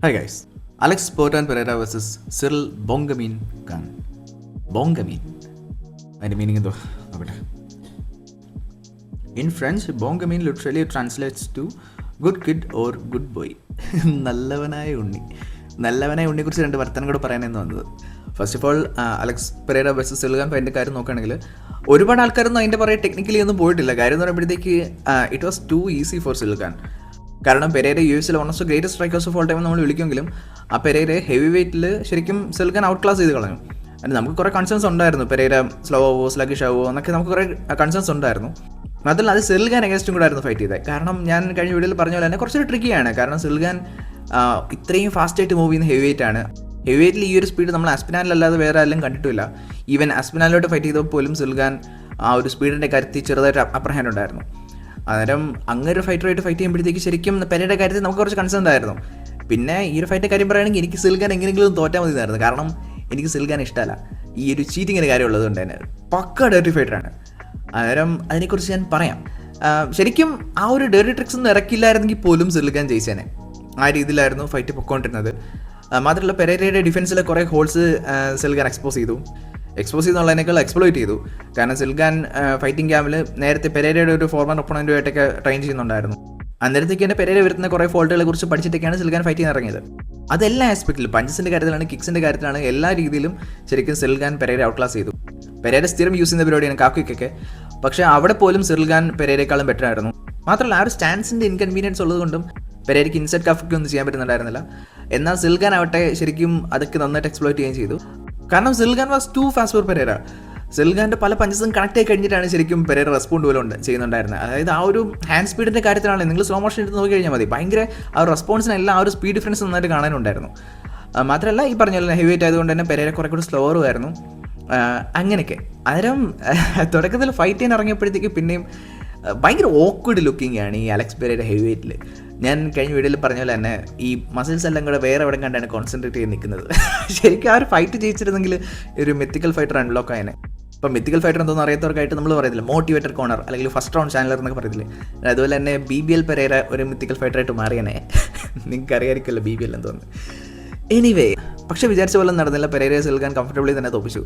Hi guys, Alex Poatan Pereira versus Cyril Bon Gamin Gane. Bon Gamin അതിൻ്റെ meaning എന്തോ നോക്കട്ടെ. In French Bon Gamin literally translates to good kid or good boy. നല്ലവനായ ഉണ്ണി. നല്ലവനായ ഉണ്ണിയെക്കുറിച്ച് രണ്ട് വർത്തനം കൂടെ പറയാനെന്ന് വന്നത്. First of all, Alex Pereira versus Cyril Gane ഫൈറ്റിൻ്റെ കാര്യം നോക്കുകയാണെങ്കിൽ ഒരുപാട് ആൾക്കാരൊന്നും അതിൻ്റെ പറയുക ടെക്നിക്കലി ഒന്നും പോയിട്ടില്ല. കാര്യം എന്ന് പറയുമ്പോഴത്തേക്ക് it was too easy for Cyril Gane. കാരണം Pereira US one of the greatest strikers of all time നമ്മൾ വിളിക്കുമെങ്കിലും ആ പെരേര ഹെവി വെയിറ്റിൽ ശരിക്കും സിറിൽ ഖാൻ ഔട്ട് ക്ലാസ് ചെയ്ത് കളഞ്ഞു. അതിന് നമുക്ക് കുറേ കൺസേൺസ് ഉണ്ടായിരുന്നു. പെരേര സ്ലോ ആവോ സ്ലഗിഷ് ആവോ എന്നൊക്കെ നമുക്ക് കുറേ കൺസേൺസ് ഉണ്ടായിരുന്നു. മാത്രമല്ല അത് സിറിൽ ഖാൻ അഗേൻസ്റ്റും കൂടെ ആയിരുന്നു ഫൈറ്റ് ചെയ്തത്. കാരണം ഞാൻ കഴിഞ്ഞ വീഡിയോയിൽ പറഞ്ഞ പോലെ തന്നെ കുറച്ചൊരു ട്രിക്കിയാണ്. കാരണം സിറിൽ ഖാൻ ഇത്രയും ഫാസ്റ്റായിട്ട് മൂവ് ചെയ്യുന്ന ഹെവി വെയിറ്റ് ആണ്. ഹെവി വെയിറ്റിൽ ഈ ഒരു സ്പീഡ് നമ്മൾ ആസ്പിനാലിലല്ലാതെ വേറെ ആരും കണ്ടിട്ടില്ല. ഈവൻ ആസ്പിനാലിലോട്ട് ഫൈറ്റ് ചെയ്തപ്പോൾ പോലും സിറിൽ ഖാൻ ആ ഒരു സ്പീഡിൻ്റെ കാര്യത്തിൽ ചെറുതായിട്ട് അപ്പർ ഹാൻഡ് ഉണ്ടായിരുന്നു. അന്നേരം അങ്ങനെ ഒരു ഫൈറ്ററായിട്ട് ഫൈറ്റ് ചെയ്യുമ്പോഴത്തേക്ക് ശരിക്കും പെരേരയുടെ കാര്യത്തിൽ നമുക്ക് കുറച്ച് കൺസേൺ ആയിരുന്നു. പിന്നെ ഈ ഒരു ഫൈറ്റിൻ്റെ കാര്യം പറയുകയാണെങ്കിൽ എനിക്ക് സിറിൽ ഖാൻ എങ്ങനെയെങ്കിലും തോറ്റാൽ മതിയായിരുന്നു. കാരണം എനിക്ക് സിറിൽ ഖാൻ ഇഷ്ടമല്ല. ഈ ഒരു ചീറ്റിങ്ങിൻ്റെ കാര്യം ഉള്ളതുകൊണ്ട് തന്നെ പക്ക ഡേർട്ടി ഫൈറ്ററാണ്. അന്നേരം അതിനെക്കുറിച്ച് ഞാൻ പറയാം. ശരിക്കും ആ ഒരു ഡേർട്ടി ട്രിക്സ് ഒന്നും ഇറക്കില്ലായിരുന്നെങ്കിൽ പോലും സിറിൽ ഖാൻ ജയിച്ചേനെ. ആ രീതിയിലായിരുന്നു ഫൈറ്റ് പൊയ്ക്കൊണ്ടിരുന്നത്. മാത്രമല്ല പെരേരയുടെ ഡിഫൻസിലെ കുറേ ഹോൾസ് സിറിൽ ഖാൻ എക്സ്പോസ് ചെയ്യുന്നുള്ളതിനേക്കാൾ എക്സ്പ്ലോയിറ്റ് ചെയ്തു. കാരണം സിറിൽ ഖാൻ ഫൈറ്റിംഗ് ക്യാമ്പിൽ നേരത്തെ പെരേരയുടെ ഒരു ഫോർമർ ഒപ്പണൻറ്റുമായിട്ടൊക്കെ ട്രെയിൻ ചെയ്യുന്നുണ്ടായിരുന്നു. അന്നേരത്തേക്ക് തന്നെ പെരേര വരുന്ന കുറേ ഫോൾട്ടുകളെ കുറിച്ച് പഠിച്ചിട്ടൊക്കെയാണ് സിറിൽ ഖാൻ ഫൈറ്റ് ചെയ്യാൻ ഇറങ്ങിയത്. അതെല്ലാ ആസ്പെക്റ്റിലും, പഞ്ചസിൻ്റെ കാര്യത്തിലാണ്, കിക്സിൻ്റെ കാര്യത്തിലാണ്, എല്ലാ രീതിയിലും ശരിക്കും Cyril Khan Perera outclass ചെയ്തു. പെരേര സ്ഥിരം യൂസ് ചെയ്യുന്ന പരിപാടിയാണ് കാക്കിക്കൊക്കെ. പക്ഷേ അവിടെ പോലും സിറിൽ ഖാൻ പെരേരേക്കാളും ബെറ്റർ ആയിരുന്നു. മാത്രമല്ല ആ ഒരു സ്റ്റാൻസിൻ്റെ ഇൻകൺവീനിയൻസ് ഉള്ളതുകൊണ്ടും പെരേരയ്ക്ക് ഇൻസെറ്റ് കാഫിക്ക് ഒന്നും ചെയ്യാൻ പറ്റുന്നുണ്ടായിരുന്നില്ല. എന്നാൽ സിറിൽ ഖാൻ ആവട്ടെ ശരിക്കും അതൊക്കെ നന്നായിട്ട് എക്സ്പ്ലോയിറ്റ് ചെയ്യുകയും ചെയ്തു. കാരണം Cyril Khan was too fast for Perera. Cyril ഖാൻ്റെ പല പഞ്ചസും കണക്ട് ആയി കഴിഞ്ഞിട്ടാണ് ശരിക്കും പെരേര റെസ്പോണ്ട് പോലും ചെയ്യുന്നുണ്ടായിരുന്നത്. അതായത് ആ ഒരു ഹാൻഡ് സ്പീഡിൻ്റെ കാര്യത്തിലാണ് നിങ്ങൾ സ്ലോ മോഷൻ എടുത്ത് നോക്കി കഴിഞ്ഞാൽ മതി. ഭയങ്കര ആ ഒരു റെസ്പോൺസിനെല്ലാം ആ ഒരു സ്പീഡ് ഡിഫറൻസ് നന്നായിട്ട് കാണാനുണ്ടായിരുന്നു. മാത്രമല്ല ഈ പറഞ്ഞ പോലെ ഹെവി വെയിറ്റ് ആയതുകൊണ്ട് തന്നെ പെരേര കുറേ കൂടി സ്ലോവറും ആയിരുന്നു. അങ്ങനെയൊക്കെ അന്നേരം തുടക്കത്തിൽ ഫൈറ്റ് ചെയ്യാൻ ഇറങ്ങിയപ്പോഴത്തേക്ക് പിന്നെയും ഭയങ്കര ഓക്വേർഡ് ലുക്കിംഗ് ആണ് ഈ അലക്സ് പെരേര ഹെവി വെയിറ്റിൽ. ഞാൻ കഴിഞ്ഞ വീഡിയോയിൽ പറഞ്ഞ പോലെ തന്നെ ഈ മസിൽസ് എല്ലാം കൂടെ വേറെ എവിടെ കണ്ടാണ് കോൺസെൻട്രേറ്റ് ചെയ്ത് നിൽക്കുന്നത്. ശരിക്കും ആ ഒരു ഫൈറ്റ് ജയിച്ചിരുന്നെങ്കിൽ ഒരു മിത്തിക്കൽ ഫൈറ്റർ അൺലോക്ക് ആയനെ. ഇപ്പം മിത്തിക്കൽ ഫൈറ്റർ എന്തോന്ന് അറിയാത്തവർക്കായിട്ട് നമ്മൾ പറയത്തില്ല മോട്ടിവേറ്റർ കോർണർ അല്ലെങ്കിൽ ഫസ്റ്റ് റൗണ്ട് ചാനലർ എന്നൊക്കെ പറയത്തില്ലേ. അതുപോലെ തന്നെ BBL പെരേര ഒരു മിത്തിക്കൽ ഫൈറ്ററായിട്ട് മാറിയനെ. നിങ്ങൾക്ക് അറിയാമായിരിക്കുമല്ലോ BBL എന്തോന്ന്. എനിവേ, പക്ഷേ വിചാരിച്ച പോലെ നടന്നില്ല. പെരേര സിറിൽ ഖാൻ കംഫർട്ടബിളി തന്നെ തോപ്പിച്ചു.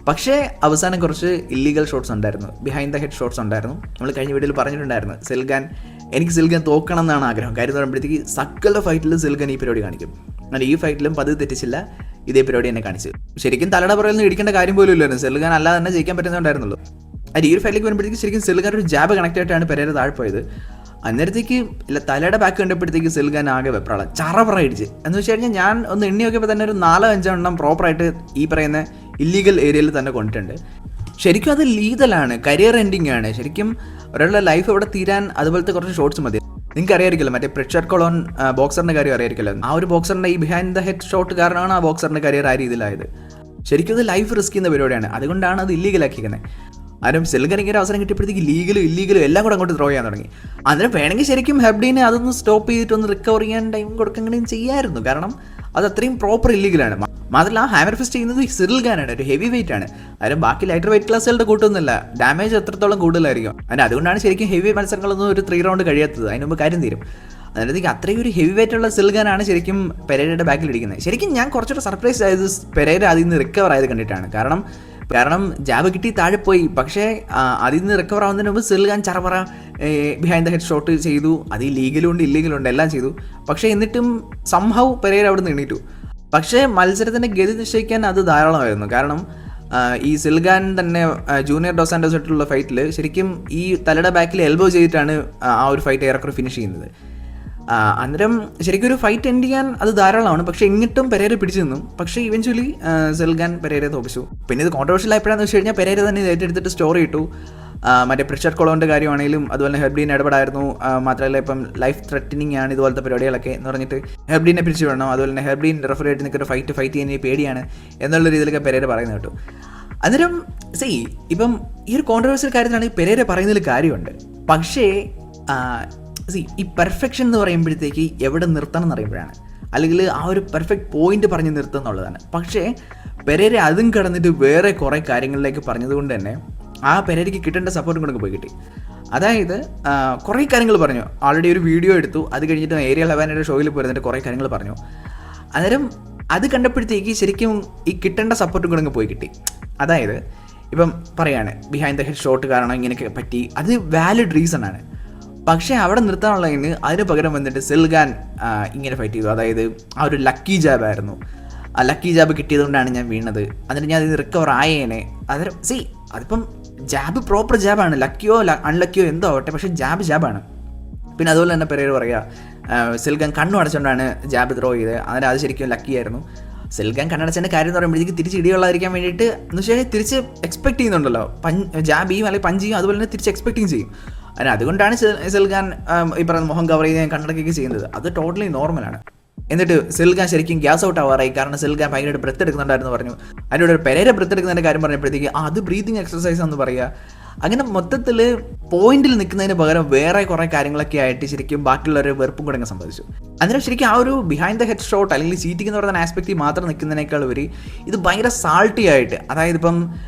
പക്ഷേ അവസാനം കുറച്ച് ഇല്ലീഗൽ ഷോട്ട്സ് ഉണ്ടായിരുന്നു, ബിഹൈൻഡ് ദ ഹെഡ് ഷോട്ട്സ് ഉണ്ടായിരുന്നു. നമ്മൾ കഴിഞ്ഞ വീഡിയോയിൽ പറഞ്ഞിട്ടുണ്ടായിരുന്നു എനിക്ക് സിറിൽ ഖാൻ തോക്കണം എന്നാണ് ആഗ്രഹം. കാര്യം എന്ന് പറയുമ്പോഴത്തേക്ക് സകല ഫൈറ്റിലും സിറിൽ ഖാൻ ഈ പരിപാടി കാണിക്കും. എന്നാൽ ഈ ഫൈറ്റിലും പതിവ് തെറ്റിച്ചില്ല, ഇതേ പരിപാടി തന്നെ കാണിച്ചു. ശരിക്കും തലയുടെ പുറയിൽ നിന്ന് ഇടിക്കേണ്ട കാര്യം പോലും ഇല്ലായിരുന്നു. സിറിൽ ഖാൻ അല്ലാതെ തന്നെ ജയിക്കാൻ പറ്റുന്നുണ്ടായിരുന്നുള്ളൂ. അത് ഈ ഒരു ഫൈറ്റിലേക്ക് വരുമ്പോഴത്തേക്ക് ശരിക്കും സിറിൽ ഖാൻ ഒരു ജാബ് കണക്ട് ആയിട്ടാണ് പെരേര താഴെ പോയത്. അന്നേരത്തേക്ക് തലയുടെ ബാക്ക് കണ്ടപ്പോഴത്തേക്ക് സിറിൽ ഖാൻ ആകെ വെപ്രാളം ചറപറ ഇടിച്ച്. എന്ന് വെച്ച് കഴിഞ്ഞാൽ ഞാൻ ഒന്ന് എണ്ണി നോക്കിയപ്പോൾ തന്നെ ഒരു 4-5 എണ്ണം പ്രോപ്പറായിട്ട് ഈ പറയുന്ന ഇല്ലീഗൽ ഏരിയയിൽ തന്നെ കൊണ്ടിട്ടുണ്ട്. ശരിക്കും അത് ലീഗലാണ്, കരിയർ എൻഡിങ് ആണ്. ശരിക്കും ഒരാളുടെ ലൈഫ് ഇവിടെ തീരാൻ അതുപോലത്തെ കുറച്ച് ഷോട്ട്സ് മതി. നിങ്ങൾക്ക് അറിയായിരിക്കുമല്ലോ, മറ്റേ പ്രിച്ചർഡ് കൊളോൺ ബോക്സറിൻ്റെ കാര്യം അറിയായിരിക്കുമല്ലോ. ആ ഒരു ബോക്സറിൻ്റെ ഈ ബിഹൈൻഡ് ദ ഹെഡ് ഷോട്ട് കാരണമാണ് ആ ബോക്സറിൻ്റെ കരിയർ ആ രീതിയിലായത്. ശരിക്കും അത് ലൈഫ് റിസ്ക് ചെയ്യുന്ന പരിപാടിയാണ്. അതുകൊണ്ടാണ് അത് ഇല്ലീഗലാക്കിയിരിക്കുന്നത്. ആരും സിറിൽ ഖാൻ ഇങ്ങനെ അവസരം കിട്ടിയപ്പോഴത്തേക്ക് ലീഗലും എല്ലാം കൂടെ അങ്ങോട്ട് ത്രോ ചെയ്യാൻ തുടങ്ങി. അന്നേരം വേണമെങ്കിൽ ശരിക്കും ഹെബ്ഡീനെ അതൊന്ന് സ്റ്റോപ്പ് ചെയ്തിട്ടൊന്ന് റിക്കവർ ചെയ്യാൻ ടൈം കൊടുക്കുകയും ചെയ്യായിരുന്നു. കാരണം അത് അത്രയും പ്രോപ്പർ ഇല്ലീഗലാണ്. മാത്രമല്ല ആ ഹാമർ ഫിസ്റ്റ് ചെയ്യുന്നത് സിറിൽ ഖാനാണ്, ഒരു ഹെവി വെയിറ്റ് ആണ്. അതായത് ബാക്കി ലൈറ്റർ വെയിറ്റ് ക്ലാസ്സുകളുടെ കൂട്ടൊന്നുമില്ല, ഡാമേജ് എത്രത്തോളം കൂടുതലായിരിക്കും. അതുകൊണ്ടാണ് ശരിക്കും ഹെവി മത്സരങ്ങളൊന്നും ഒരു 3 റൗണ്ട് കഴിയാത്തത്. അതിന് മുമ്പ് കാര്യം തീരും. അതിനകത്തേക്ക് അത്രയും ഒരു ഹെവി വെയിറ്റ് ഉള്ള സിറിൽ ഖാനാണ് ശരിക്കും പെരേരയുടെ ബാക്കിൽ ഇരിക്കുന്നത്. ശരിക്കും ഞാൻ കുറച്ചുകൂടെ സർപ്രൈസ് ആയത് പെരേര അതിൽ നിന്ന് റിക്കവർ ആയത് കണ്ടിട്ടാണ്. കാരണം ജാബ് കിട്ടി താഴെ പോയി. പക്ഷേ അതിൽ നിന്ന് റിക്കവർ ആവുന്നതിന് മുമ്പ് സിറിൽ ഖാൻ ചറപറ ബിഹൈൻഡ് ദ ഹെഡ് ഷോട്ട് ചെയ്തു. അത് ലീഗലുണ്ട് ഇല്ലീഗലുണ്ട് എല്ലാം ചെയ്തു. പക്ഷേ എന്നിട്ടും സംഭവം പെരേര അവിടെ നിന്ന് എണീറ്റു. പക്ഷേ മത്സരത്തിൻ്റെ ഗതി നിശ്ചയിക്കാൻ അത് ധാരാളമായിരുന്നു. കാരണം ഈ സിറിൽ ഖാൻ തന്നെ ജൂനിയർ ഡോസ് സാന്റോസ് ആയിട്ടുള്ള ഫൈറ്റിൽ ശരിക്കും ഈ തലയുടെ ബാക്കിൽ എൽബോ ചെയ്തിട്ടാണ് ആ ഒരു ഫൈറ്റ് ഏറെക്കുറെ ഫിനിഷ് ചെയ്യുന്നത്. അന്നേരം ശരിക്കും ഒരു ഫൈറ്റ് എൻഡ് ചെയ്യാൻ അത് ധാരാളമാണ്. പക്ഷേ എങ്ങിട്ടും പെരേര പിടിച്ചു നിന്നു. പക്ഷേ ഇവൻച്വലി സിറിൽ ഖാൻ പെരേരയെ തോപ്പിച്ചു. പിന്നെ ഇത് കോൺട്രവേഴ്ഷ്യൽ ആയപ്പോഴാണെന്ന് വെച്ച് കഴിഞ്ഞാൽ പെരേര തന്നെ ഏറ്റെടുത്തിട്ട് സ്റ്റോറി ഇട്ടു. മറ്റേ പ്രിച്ചർഡ് കൊളോൻ്റെ കാര്യമാണെങ്കിലും അതുപോലെ ഹെബ്ഡീൻ ഇടപെടായിരുന്നു. മാത്രമല്ല ഇപ്പം ലൈഫ് ത്രെറ്റനിങ് ആണ് ഇതുപോലത്തെ പരിപാടികളൊക്കെ എന്ന് പറഞ്ഞിട്ട് ഹെബ്ഡീനെ പിരിച്ചു വിടണം. അതുപോലെ തന്നെ ഹെബ്ഡീൻ റെഫറി ആയിട്ട് നിൽക്കുന്ന ഫൈറ്റ് ചെയ്യാൻ പേടിയാണ് എന്നുള്ള രീതിയിലൊക്കെ പെരേര പറയുന്നത് കേട്ടു. അന്നേരം ഇപ്പം ഈ ഒരു കോൺട്രവേഴ്ഷ്യൽ കാര്യത്തിലാണ് ഈ പെരേര പറയുന്നതിൽ കാര്യമുണ്ട്. പക്ഷേ ഈ പെർഫെക്ഷൻ എന്ന് പറയുമ്പോഴത്തേക്ക് എവിടെ നിർത്തണം എന്ന് അറിയുമ്പോഴാണ്, അല്ലെങ്കിൽ ആ ഒരു പെർഫെക്റ്റ് പോയിന്റ് പറഞ്ഞ് നിർത്തുക എന്നുള്ളതാണ്. പക്ഷേ പെരേര അതും കടന്നിട്ട് വേറെ കുറേ കാര്യങ്ങളിലേക്ക് പറഞ്ഞതുകൊണ്ട് തന്നെ ആ പെരേരയ്ക്ക് കിട്ടേണ്ട സപ്പോർട്ടും കൂടെ പോയി കിട്ടി. അതായത് കുറേ കാര്യങ്ങൾ പറഞ്ഞു. ഓൾറെഡി ഒരു വീഡിയോ എടുത്തു, അത് കഴിഞ്ഞിട്ട് ഏരിയ 11 ഷോയിൽ പോയിരുന്നിട്ട് കുറേ കാര്യങ്ങൾ പറഞ്ഞു. അന്നേരം അത് കണ്ടപ്പോഴത്തേക്ക് ശരിക്കും ഈ കിട്ടേണ്ട സപ്പോർട്ടും കൂടെ അങ്ങ് പോയി കിട്ടി. അതായത് ഇപ്പം പറയാണ് ബിഹൈൻഡ് ദ ഹെഡ് ഷോട്ട് കാരണം ഇങ്ങനെയൊക്കെ പറ്റി, അത് വാലിഡ് റീസൺ ആണ്. പക്ഷേ അവിടെ നിർത്താനുള്ളതിന് അതിന് പകരം വന്നിട്ട് സിൽഗാൻ ഇങ്ങനെ ഫൈറ്റ് ചെയ്തു. അതായത് ആ ഒരു ലക്കി ജാബായിരുന്നു. ആ ലക്കി ജാബ് കിട്ടിയതുകൊണ്ടാണ് ഞാൻ വീണത്, എന്നിട്ട് ഞാൻ ഇത് റിക്കവർ ആയേനെ. അന്നേരം അതിപ്പം ജാബ് പ്രോപ്പർ ജാബാണ്, ലക്കിയോ അൺലക്കിയോ എന്തോ ആവട്ടെ, പക്ഷേ ജാബാണ്. പിന്നെ അതുപോലെ തന്നെ പെരേര പറയുക സിൽഗാൻ കണ്ണു അടച്ചുകൊണ്ടാണ് ജാബ് ത്രോ ചെയ്തത്, അന്നേരം അത് ശരിക്കും ലക്കിയായിരുന്നു. സിൽഗാൻ കണ്ണടച്ചതിൻ്റെ കാര്യം എന്ന് പറയുമ്പോഴത്തേക്ക് തിരിച്ച് ഇടിയുള്ളായിരിക്കാൻ വേണ്ടിയിട്ട് എന്ന് വെച്ചാൽ തിരിച്ച് എക്സ്പെക്ട് ചെയ്യുന്നുണ്ടല്ലോ, ജാബ് ചെയ്യും അല്ലെങ്കിൽ പഞ്ച് ചെയ്യും, അതുപോലെ തന്നെ തിരിച്ച് എക്സ്പെക്ടിങ് ചെയ്യും. അതുകൊണ്ടാണ് സിൽഗാൻ ഈ പറയുന്ന മുഖം കവർ ചെയ്ത് കണ്ണടക്കുകയൊക്കെ ചെയ്യുന്നത്. അത് ടോട്ടലി നോർമലാണ്. എന്നിട്ട് സിൽഗാൻ ശരിക്കും ഗ്യാസ് ഔട്ട് ആവാറായി, കാരണം സിൽഗാൻ ഭയങ്കരമായിട്ട് ബ്രെത്ത് എടുക്കുന്നുണ്ടായിരുന്നു പറഞ്ഞു. അതിൻ്റെ പെരേര ബ്രെത്ത് എടുക്കുന്നതിൻ്റെ കാര്യം പറഞ്ഞപ്പോഴത്തേക്ക് അത് ബ്രീതിങ് എക്സസൈസ് എന്ന് പറയുക. അങ്ങനെ മൊത്തത്തിൽ പോയിന്റിൽ നിൽക്കുന്നതിന് പകരം വേറെ കുറേ കാര്യങ്ങളൊക്കെ ആയിട്ട് ശരിക്കും ബാക്കിയുള്ളവർ വെറുപ്പും കൂടെ സംഭവിച്ചു. അന്നേരം ശരിക്കും ആ ഒരു ബിഹൈൻഡ് ദ ഹെഡ് ഷോട്ട് അല്ലെങ്കിൽ ചീറ്റിംഗ് എന്ന് പറയുന്ന ആസ്പെക്റ്റിൽ മാത്രം നിൽക്കുന്നതിനേക്കാൾ ഉപരി ഇത് ഭയങ്കര സാൾട്ടി ആയിട്ട്, അതായത് ഇപ്പം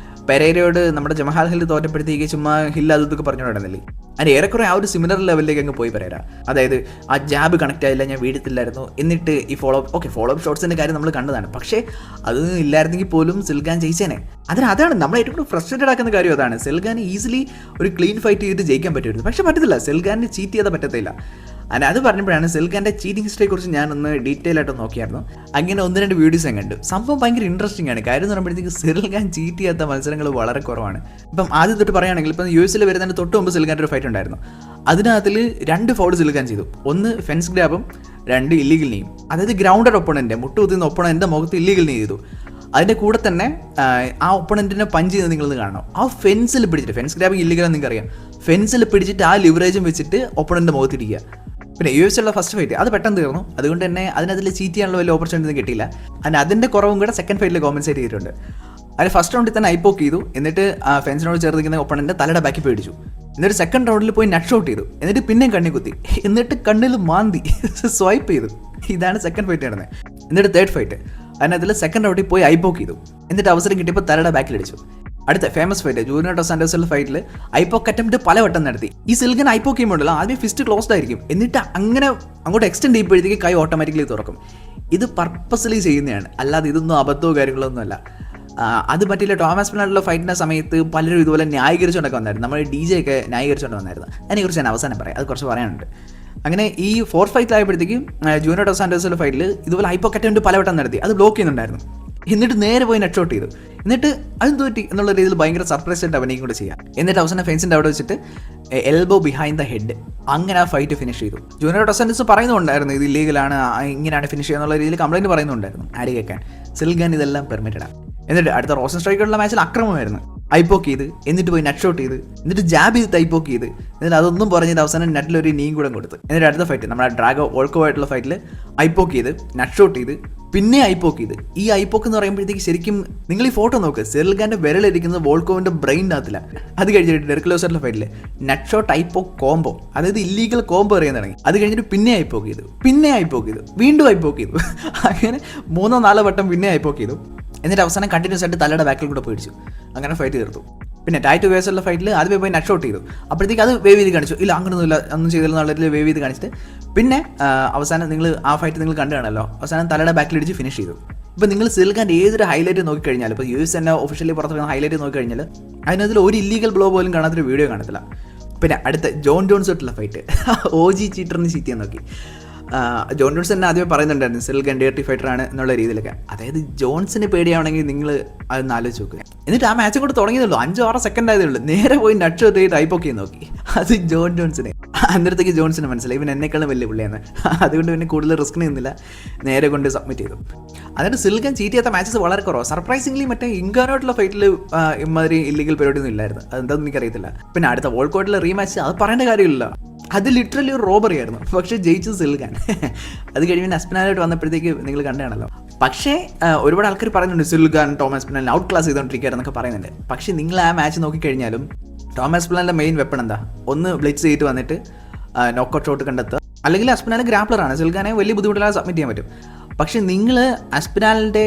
പെരേരയോട് നമ്മുടെ ജമഹാൽ ഹിൽ തോറ്റപ്പോഴത്തേക്ക് ചുമ്മാ ഹിൽ അതൊക്കെ പറഞ്ഞുകൊണ്ടിരുന്നില്ലേ, അതിന് ഏറെക്കുറെ ആ ഒരു സിമിലർ ലെവലിലേക്ക് അങ്ങ് പോയി പെരേര. അതായത് ആ ജാബ് കണക്ട് ആയില്ല, ഞാൻ വീഴത്തില്ലായിരുന്നു, എന്നിട്ട് ഈ ഫോളോ അപ്പ് ഷോട്ട്സിൻ്റെ കാര്യം നമ്മൾ കണ്ടതാണ്. പക്ഷേ അത് ഇല്ലായിരുന്നെങ്കിൽ പോലും സിൽഗാൻ ജയിച്ചേനെ. അതാണ് നമ്മളെ ഏറ്റവും കൂടുതൽ ഫ്രസ്ട്രേറ്റഡ് ആക്കുന്ന കാര്യം അതാണ്. സിൽഗാൻ ഈസിലി ഒരു ക്ലീൻ ഫൈറ്റ് ചെയ്തിട്ട് ജയിക്കാൻ പറ്റുമായിരുന്നു, പക്ഷേ പറ്റത്തില്ല, സിൽഗാന് ചീറ്റ് ചെയ്താൽ പറ്റത്തില്ല. അത് പറഞ്ഞപ്പോഴാണ് സിൽഗാൻ്റെ ചീറ്റിംഗ് ഹിസ്റ്ററിയെ കുറിച്ച് ഞാനൊന്ന് ഡീറ്റെയിൽ ആയിട്ട് നോക്കിയായിരുന്നു. അങ്ങനെ 1-2 വീഡിയോസ് ഞാൻ കണ്ടു. സംഭവം ഭയങ്കര ഇൻട്രസ്റ്റിംഗ് ആണ്. കാര്യം എന്ന് പറയുമ്പോഴത്തേക്ക് സിൽഗാൻ ചീറ്റ് ചെയ്യാത്ത മത്സരങ്ങൾ വളരെ കുറവാണ്. ഇപ്പം ആദ്യം തൊട്ട് പറയുകയാണെങ്കിൽ ഇപ്പം US വരുന്നതിന് തൊട്ട് മുമ്പ് സിൽഗാൻ്റെ ഒരു ഫൈറ്റ് ഉണ്ടായിരുന്നു. അതിനകത്തിൽ 2 ഫൗൾ സിൽഗാൻ ചെയ്തു. 1 ഫെൻസ് ഗ്രാബും 2 ഇല്ലീഗൽ നീയും. അതായത് ഗ്രൗണ്ടഡ് ഒപ്പണൻ്റെ മുട്ടുകുത്തുന്ന ഒപ്പണൻ്റെ മുഖത്ത് ഇല്ലീഗൽ നീ ചെയ്തു. അതിൻ്റെ കൂടെ തന്നെ ആ ഒപ്പണൻറ്റിനെ പഞ്ച് ചെയ്ത് നിങ്ങളൊന്ന് കാണണം. ആ ഫെൻസിൽ പിടിച്ചിട്ട്, ഫെൻസ് ഗ്രാബിങ് ഇല്ലീഗൽ നിങ്ങൾക്ക് അറിയാം, ഫെൻസിൽ പിടിച്ചിട്ട് ആ ലിവറേജും വെച്ചിട്ട് ഒപ്പണൻ്റെ മുഖത്തിരിക്കുക. പിന്നെ US ഫസ്റ്റ് ഫൈറ്റ് അത് പെട്ടെന്ന് തീർന്നു. അതുകൊണ്ട് തന്നെ അതിനകത്തിൽ ചീറ്റ് ചെയ്യാനുള്ള വലിയ ഓപ്പർച്യൂണിറ്റി ഒന്നും കിട്ടിയില്ല. അതിൻ്റെ കുറവും കൂടെ സെക്കൻഡ് ഫൈറ്റിൽ കോമ്പൻസേറ്റ് ചെയ്തിട്ടുണ്ട്. അതിൽ ഫസ്റ്റ് റൗണ്ടിൽ തന്നെ ഐപ്പോക്ക് ചെയ്തു, എന്നിട്ട് ഫെൻസിനോട് ചേർന്നിരിക്കുന്ന ഒപ്പണൻ്റെ തലയുടെ ബാക്കി പേടിച്ചു. എന്നിട്ട് സെക്കൻഡ് റൗണ്ടിൽ പോയി നട്ട് ഷോട്ട് ചെയ്തു, എന്നിട്ട് പിന്നെയും കണ്ണി കുത്തി, എന്നിട്ട് കണ്ണിൽ മാന്തി സ്വൈപ്പ് ചെയ്തു. ഇതാണ് സെക്കൻഡ് ഫൈറ്റ് നടന്നത്. എന്നിട്ട് തേർഡ് ഫൈറ്റ് അതിനകത്തിൽ സെക്കൻഡ് റൗണ്ടിൽ പോയി ഐപ്പോക്ക് ചെയ്തു, എന്നിട്ട് അവസരം കിട്ടിയപ്പോൾ തലയുടെ ബാക്കിലടിച്ചു. അടുത്ത ഫേമസ് ഫൈറ്റ് ജൂനിയർ ഡോസ് സാന്റോസിന്റെ ഫൈറ്റിൽ ഐപ്പോക്ക് അറ്റംപ്റ്റ് പലവട്ടം നടത്തി. ഈ സിൽഗൻ ഐപ്പോക്ക് ചെയ്യുമ്പോഴല്ലോ ആദ്യം ഫിസ്റ്റ് ക്ലോസ്ഡ് ആയിരിക്കും, എന്നിട്ട് അങ്ങനെ അങ്ങോട്ട് എക്സ്റ്റെൻഡ് ചെയ്യുമ്പോഴത്തേക്ക് കൈ ഓട്ടോമാറ്റിക്കലി തുറക്കും. ഇത് പർപ്പസ്ലി ചെയ്യുന്നതാണ്, അല്ലാതെ ഇതൊന്നും അബദ്ധമോ കാര്യങ്ങളൊന്നും അല്ല. അത് പറ്റില്ല. ടോമസ് പിന്നാലുള്ള ഫൈറ്റിൻ്റെ സമയത്ത് പലരും ഇതുപോലെ ന്യായീകരിച്ചുകൊണ്ടൊക്കെ വന്നായിരുന്നു. നമ്മൾ DJ ഒക്കെ ന്യായീകരിച്ചുകൊണ്ട് വന്നായിരുന്നു. അതിനെക്കുറിച്ച് ഞാൻ അവസാനം പറയാം, അത് കുറച്ച് പറയാനുണ്ട്. അങ്ങനെ ഈ ഫോർത്ത് ഫൈറ്റിലായപ്പോഴത്തേക്കും ജൂനിയർ ഡോസ് സാന്റോസിന്റെ ഫൈറ്റിൽ ഇതുപോലെ ഐപ്പോക്ക് അറ്റംപ്റ്റ് പലവട്ടം നടത്തി, അത് ബ്ലോക്ക് ചെയ്യുന്നുണ്ടായിരുന്നു. എന്നിട്ട് നേരെ പോയി നട്ട് ഷോട്ട് ചെയ്തു, എന്നിട്ട് അതും തോറ്റി എന്നുള്ള രീതിയിൽ ഭയങ്കര സർപ്രൈസ് ആയിട്ട് അവനെയും കൂടെ ചെയ്യാം. എന്നിട്ട് അവസാനം ഫെൻസിൻ്റെ അവിടെ വെച്ചിട്ട് എൽബോ ബിഹൈൻഡ് ദ ഹെഡ്, അങ്ങനെ ആ ഫൈറ്റ് ഫിനിഷ് ചെയ്തു. ജൂനിയർ ഡോസ് സാന്റോസ് പറയുന്നുണ്ടായിരുന്നു ഇത് ഇല്ലീഗലാണ്, ഇങ്ങനെയാണ് ഫിനിഷ് ചെയ്യുക എന്നുള്ള രീതിയിൽ കംപ്ലൈൻറ്റ് പറയുന്നുണ്ടായിരുന്നു. ആര് കേൾക്കാൻ, സിൽഗാൻ ഇതെല്ലാം പെർമിറ്റഡാണ്. എന്നിട്ട് അടുത്ത റോസൻ സ്ട്രൈക്കറുള്ള മാച്ചിൽ അക്രമമായിരുന്നു. ഐപ്പോക്ക് ചെയ്ത്, എന്നിട്ട് പോയി നട്ട് ഷോട്ട് ചെയ്ത്, എന്നിട്ട് ജാബ് ചെയ്ത് ഐപ്പോക്ക് ചെയ്ത്, എന്നിട്ട് അതൊന്നും പറഞ്ഞത് അവസാനം നെറ്റിലൊരു നീയും കൂടെ കൊടുത്ത്. എന്നിട്ട് അടുത്ത ഫൈറ്റ് നമ്മുടെ ഡ്രാഗോ വോൾക്കോ ആയിട്ടുള്ള ഫൈറ്റിൽ ഐപ്പോക്ക് ചെയ്ത്, നട്ട് ഷോട്ട് ചെയ്ത്, പിന്നെ ഐപ്പോക്ക് ചെയ്ത്. ഈ ഐപ്പോക്ക് എന്ന് പറയുമ്പോഴത്തേക്ക് ശരിക്കും നിങ്ങൾ ഈ ഫോട്ടോ നോക്ക്, സിൽഗാൻ്റെ വിരലിരിക്കുന്നത് വോൾക്കോവിൻ്റെ ബ്രെയിനകത്തില്ല. അത് കഴിഞ്ഞിട്ട് ഡെർക്ലോസറിലെ ഫൈറ്റിൽ നട്ട് ഷോട്ട് ഐപ്പോക്ക് കോംബോ, അതായത് ഇല്ലീഗൽ കോംബോ അറിയാൻ തുടങ്ങി. അത് കഴിഞ്ഞിട്ട് പിന്നെ ഐപ്പോക്ക് ചെയ്തു, പിന്നെ ഐപ്പോക്ക് ചെയ്തു, വീണ്ടും ഐപ്പോക്ക് ചെയ്തു. അങ്ങനെ 3-4 വട്ടം പിന്നെ ഐപ്പോക്ക് ചെയ്തു. എന്നിട്ട് അവസാനം കണ്ടിന്യൂസ് ആയിട്ട് തലയുടെ ബാക്കിൽ കൂടെ പേടിച്ചു. അങ്ങനെ ഫൈറ്റ് തീർത്തു. പിന്നെ ടൈറ്റ് വേഴ്സുള്ള ഫൈറ്റിൽ ആദ്യമേ പോയി നട്ട് ഷോട്ട് ചെയ്തു. അപ്പോഴത്തേക്ക് അത് വേവ് ചെയ്ത് കാണിച്ചു, ഇല്ല അങ്ങനെയൊന്നുമില്ല ഒന്നും ചെയ്തില്ലെന്നുള്ള വേവ് ചെയ്ത് കാണിച്ചിട്ട് പിന്നെ അവസാനം നിങ്ങൾ ആ ഫൈറ്റ് നിങ്ങൾ കണ്ടു കാണല്ലോ, അവസാനം തലയുടെ ബാക്കിലിടിച്ച് ഫിനിഷ് ചെയ്തു. ഇപ്പോൾ നിങ്ങൾ സിൽഗാൻ്റെ ഏതൊരു ഹൈലൈറ്റ് നോക്കിക്കഴിഞ്ഞാൽ, ഇപ്പോൾ US തന്നെ ഒഫീഷ്യലി പുറത്ത് ഹൈലൈറ്റ് നോക്കിക്കഴിഞ്ഞാൽ അതിനകത്തിൽ ഒരു ഇല്ലീഗൽ ബ്ലോ പോലും കാണാത്തൊരു വീഡിയോ കാണത്തില്ല. പിന്നെ അടുത്ത ജോൺ ജോൺസ് ആയിട്ടുള്ള ഫൈറ്റ്, OG ചീറ്ററിന് ചീറ്റ് ചെയ്യാൻ നോക്കി. ജോൺ ജോൺസ് തന്നെ ആദ്യമേ പറയുന്നുണ്ടായിരുന്നു സിൽഗൻ ഡേർട്ടി ഫൈറ്ററാണ് എന്നുള്ള രീതിയിലൊക്കെ. അതായത് ജോൺസിന് പേടിയാണെങ്കിൽ നിങ്ങൾ അതൊന്ന് ആലോചിച്ച് നോക്കുക. എന്നിട്ട് ആ മാച്ച് കൂടെ തുടങ്ങിയതുള്ളൂ, 5-6 സെക്കൻഡ് ആയതേ ഉള്ളൂ, നേരെ പോയി നട്ട് ഷോട്ട് ചെയ്ത് ടൈപ്പൊക്കെ നോക്കി. അത് ജോൺ ജോൺസിനെ. അന്നേരത്തേക്ക് ജോൺസിന് മനസ്സിലായി ഇവൻ എന്നെക്കാളും വലിയ പുള്ളിയാണ്. അതുകൊണ്ട് പിന്നെ കൂടുതൽ റിസ്ക് നിന്നില്ല, നേരെ കൊണ്ട് സബ്മിറ്റ് ചെയ്തു. എന്നിട്ട് സിൽഗൻ ചീറ്റ് ചെയ്യാത്ത മാച്ചസ് വളരെ കുറവാണ്. സർപ്രൈസിംഗ്ലി മറ്റേ ഇൻഗാനോട്ടുള്ള ഫൈറ്റിൽ ഇമാതിരി ഇല്ലീഗൽ പരിപാടിയൊന്നും ഇല്ലായിരുന്നു. അതെന്താണെന്ന് എനിക്കറിയത്തില്ല. പിന്നെ അടുത്ത വോൾക്കോട്ടിലെ റീമാച്ച് അത് പറയേണ്ട കാര്യമില്ല, അത് ലിറ്ററലി ഒരു റോബറി ആയിരുന്നു. പക്ഷേ ജയിച്ചത് സിൽഗാൻ. അത് കഴിഞ്ഞ് അസ്പിനാലായിട്ട് വന്നപ്പോഴത്തേക്ക് നിങ്ങൾ കണ്ടാണല്ലോ. പക്ഷേ ഒരുപാട് ആൾക്കാർ പറയുന്നുണ്ട് സിൽഗാൻ ടോമസ് പിന്നാലിനെ ഔട്ട് ക്ലാസ് ചെയ്തുകൊണ്ടിരിക്കുകയായിരുന്നൊക്കെ പറയുന്നുണ്ട്. പക്ഷേ നിങ്ങൾ ആ മാച്ച് നോക്കിക്കഴിഞ്ഞാലും ടോമസ് പിന്നാലിൻ്റെ മെയിൻ വെപ്പൺ എന്താ, ഒന്ന് ബ്ലിറ്റ്സ് ചെയ്തിട്ട് വന്നിട്ട് നോക്കൗട്ട് ഷോട്ട് കണ്ടെത്തുക, അല്ലെങ്കിൽ അസ്പിനാൽ ഗ്രാപ്ലറാണ്. സിൽഗാനെ വലിയ ബുദ്ധിമുട്ടില്ലാതെ സബ്മിറ്റ് ചെയ്യാൻ പറ്റും. പക്ഷേ നിങ്ങൾ അസ്പിനാലിൻ്റെ